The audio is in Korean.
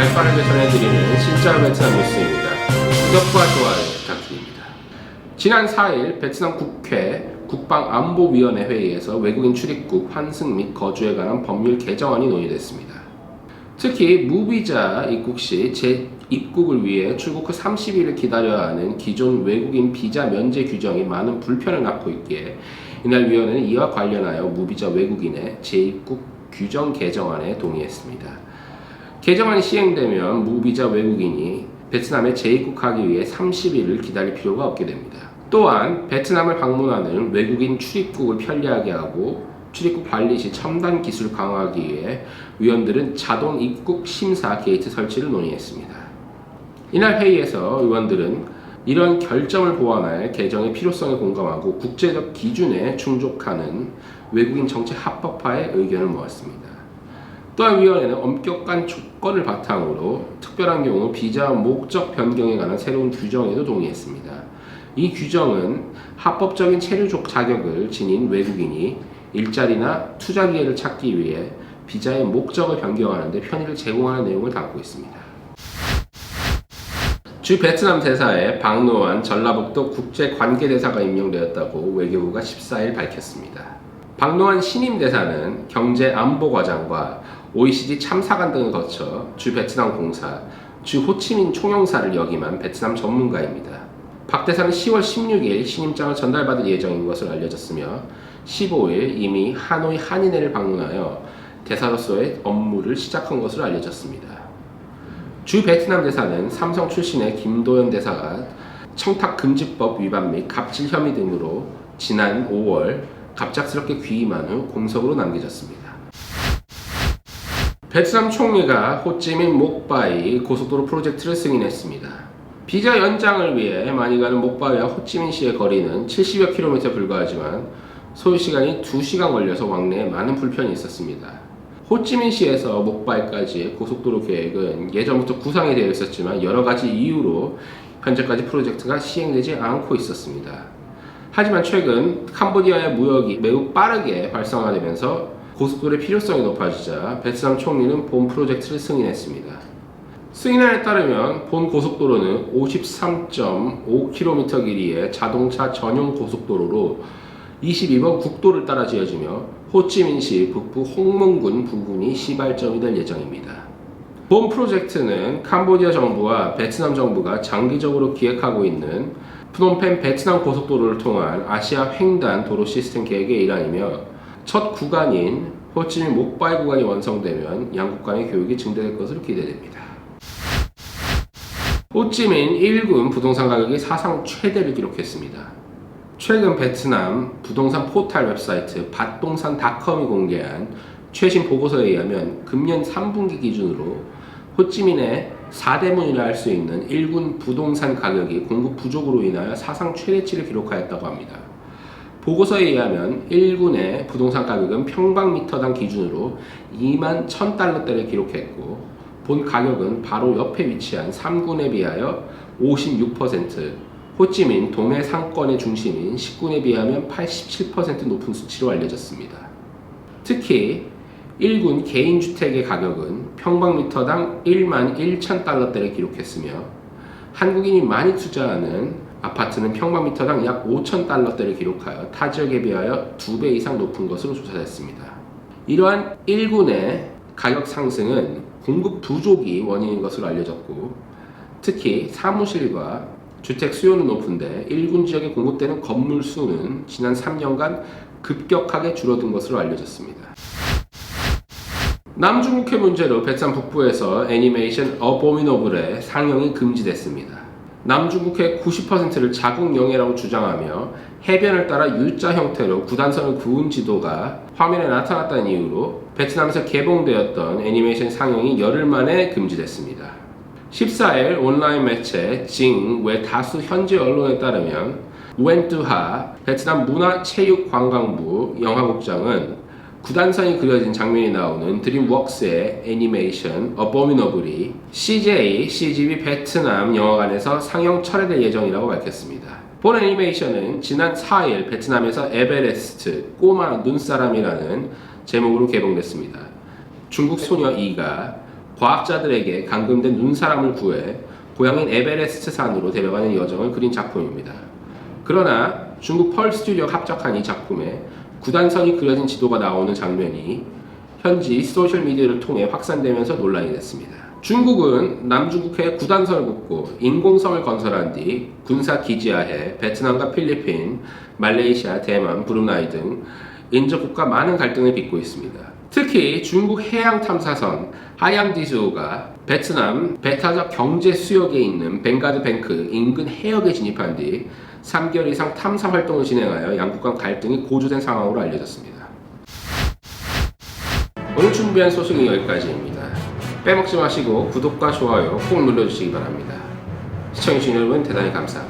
발빠르게 전해드리는 실전 베트남 뉴스입니다. 구독과 좋아요 부탁드립니다. 지난 4일 베트남 국회 국방안보위원회 회의에서 외국인 출입국 환승 및 거주에 관한 법률 개정안이 논의됐습니다. 특히 무비자 입국 시 재입국을 위해 출국 후 30일을 기다려야 하는 기존 외국인 비자 면제 규정이 많은 불편을 낳고 있기에 이날 위원회는 이와 관련하여 무비자 외국인의 재입국 규정 개정안에 동의했습니다. 개정안이 시행되면 무비자 외국인이 베트남에 재입국하기 위해 30일을 기다릴 필요가 없게 됩니다. 또한 베트남을 방문하는 외국인 출입국을 편리하게 하고 출입국 관리 시 첨단 기술 강화하기 위해 위원들은 자동 입국 심사 게이트 설치를 논의했습니다. 이날 회의에서 의원들은 이런 결정을 보완할 개정의 필요성에 공감하고 국제적 기준에 충족하는 외국인 정책 합법화에 의견을 모았습니다. 또한 위원회는 엄격한 조건을 바탕으로 특별한 경우 비자 목적 변경에 관한 새로운 규정에도 동의했습니다. 이 규정은 합법적인 체류 자격을 지닌 외국인이 일자리나 투자 기회를 찾기 위해 비자의 목적을 변경하는 데 편의를 제공하는 내용을 담고 있습니다. 주 베트남 대사에 박노한 전라북도 국제관계대사가 임명되었다고 외교부가 14일 밝혔습니다. 박노한 신임 대사는 경제안보과장과 OECD 참사관 등을 거쳐 주 베트남 공사, 주 호치민 총영사를 역임한 베트남 전문가입니다. 박 대사는 10월 16일 신임장을 전달받을 예정인 것으로 알려졌으며 15일 이미 하노이 한인회를 방문하여 대사로서의 업무를 시작한 것으로 알려졌습니다. 주 베트남 대사는 삼성 출신의 김도연 대사가 청탁금지법 위반 및 갑질 혐의 등으로 지난 5월 갑작스럽게 귀임한 후 공석으로 남겨졌습니다. 베트남 총리가 호찌민 목바이 고속도로 프로젝트를 승인했습니다. 비자 연장을 위해 많이 가는 목바이와 호찌민시의 거리는 70여 킬로미터에 불과하지만 소요시간이 2시간 걸려서 왕래에 많은 불편이 있었습니다. 호찌민시에서 목바이까지의 고속도로 계획은 예전부터 구상이 되어 있었지만 여러 가지 이유로 현재까지 프로젝트가 시행되지 않고 있었습니다. 하지만 최근 캄보디아의 무역이 매우 빠르게 활성화되면서 고속도로의 필요성이 높아지자 베트남 총리는 본 프로젝트를 승인했습니다. 승인안에 따르면 본 고속도로는 53.5km 길이의 자동차 전용 고속도로로 22번 국도를 따라 지어지며 호찌민시 북부 홍몽군 부근이 시발점이 될 예정입니다. 본 프로젝트는 캄보디아 정부와 베트남 정부가 장기적으로 기획하고 있는 프놈펜 베트남 고속도로를 통한 아시아 횡단 도로 시스템 계획의 일환이며 첫 구간인 호찌민 목바이 구간이 완성되면 양국 간의 교육이 증대될 것으로 기대됩니다. 호찌민 1군 부동산 가격이 사상 최대를 기록했습니다. 최근 베트남 부동산 포털 웹사이트 밭동산.com이 공개한 최신 보고서에 의하면 금년 3분기 기준으로 호찌민의 4대문이라 할 수 있는 1군 부동산 가격이 공급 부족으로 인하여 사상 최대치를 기록하였다고 합니다. 보고서에 의하면 1군의 부동산 가격은 평방미터당 기준으로 2만 1,000달러대를 기록했고 본 가격은 바로 옆에 위치한 3군에 비하여 56%, 호찌민 동해 상권의 중심인 10군에 비하면 87% 높은 수치로 알려졌습니다. 특히 1군 개인주택의 가격은 평방미터당 1만 1,000달러대를 기록했으며 한국인이 많이 투자하는 아파트는 평방미터당 약 5,000달러대를 기록하여 타 지역에 비하여 2배 이상 높은 것으로 조사됐습니다. 이러한 1군의 가격 상승은 공급 부족이 원인인 것으로 알려졌고 특히 사무실과 주택 수요는 높은데 1군 지역에 공급되는 건물 수는 지난 3년간 급격하게 줄어든 것으로 알려졌습니다. 남중국해 문제로 베트남 북부에서 애니메이션 어보미너블의 상영이 금지됐습니다. 남중국해 90%를 자국 영해라고 주장하며 해변을 따라 U자 형태로 구단선을 그은 지도가 화면에 나타났다는 이유로 베트남에서 개봉되었던 애니메이션 상영이 열흘 만에 금지됐습니다. 14일 온라인 매체 징 외 다수 현지 언론에 따르면 우엔뚜하 베트남 문화체육관광부 영화국장은 구단선이 그려진 장면이 나오는 드림웍스의 애니메이션 어보미너블이 CJ, CGV 베트남 영화관에서 상영 철회될 예정이라고 밝혔습니다. 본 애니메이션은 지난 4일 베트남에서 에베레스트 꼬마 눈사람이라는 제목으로 개봉됐습니다. 중국 소녀 이가 과학자들에게 감금된 눈사람을 구해 고향인 에베레스트 산으로 데려가는 여정을 그린 작품입니다. 그러나 중국 펄 스튜디오가 합작한 이 작품에 구단선이 그려진 지도가 나오는 장면이 현지 소셜미디어를 통해 확산되면서 논란이 됐습니다. 중국은 남중국해에 구단선을 긋고 인공섬을 건설한 뒤 군사 기지화해 베트남과 필리핀, 말레이시아, 대만, 브루나이 등 인접국과 많은 갈등을 빚고 있습니다. 특히 중국 해양 탐사선 하양지수호가 베트남 배타적 경제 수역에 있는 벵가드 뱅크 인근 해역에 진입한 뒤 3개월 이상 탐사 활동을 진행하여 양국 간 갈등이 고조된 상황으로 알려졌습니다. 오늘 준비한 소식은 여기까지입니다. 빼먹지 마시고 구독과 좋아요 꼭 눌러주시기 바랍니다. 시청해주신 여러분 대단히 감사합니다.